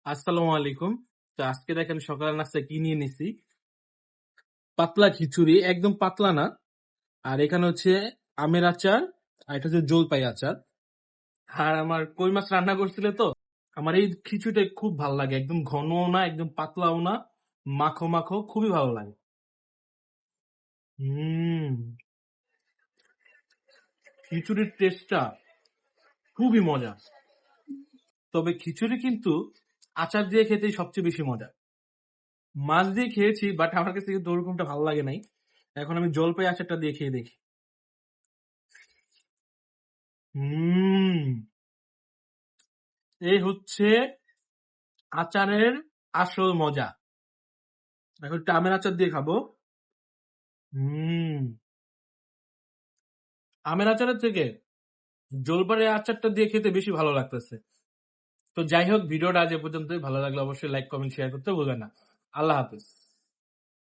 আসসালামু আলাইকুম। তো আজকে দেখেন সকালের নাস্তায় কি নিয়ে নিছি। পাতলা খিচুড়ি, একদম পাতলা না। আর এখানে হচ্ছে আমের আচার, আর এটা হচ্ছে জলপাই আচার। আর আমার কই মাছ রান্না করছিল তো। আমার এই খিচুড়িটা খুব ভালো লাগে, একদম ঘনও না একদম পাতলাও না, মাখো মাখো, খুবই ভালো লাগে। হুম। খিচুড়ির টেস্টটা খুবই মজা। তবে খিচুড়ি কিন্তু আচার দিয়ে খেতেই সবচেয়ে বেশি মজা। মাছ দিয়ে খেয়েছি, বাট আমার কাছে কিন্তু ওরকমটা ভালো লাগে নাই। এখন আমি জলপাই আচারটা দিয়ে খেয়ে দেখি। হুম। এই হচ্ছে আচারের আসল মজা। এখন একটু আমের আচার দিয়ে খাবো। হুম। আমের আচারের থেকে জলপাইয়ের আচারটা দিয়ে খেতে বেশি ভালো লাগতেছে। তো যাই হোক, ভিডিওটা আজ এ পর্যন্তই। ভালো লাগলে অবশ্যই লাইক কমেন্ট শেয়ার করতে ভুলবেন না। আল্লাহ হাফেজ।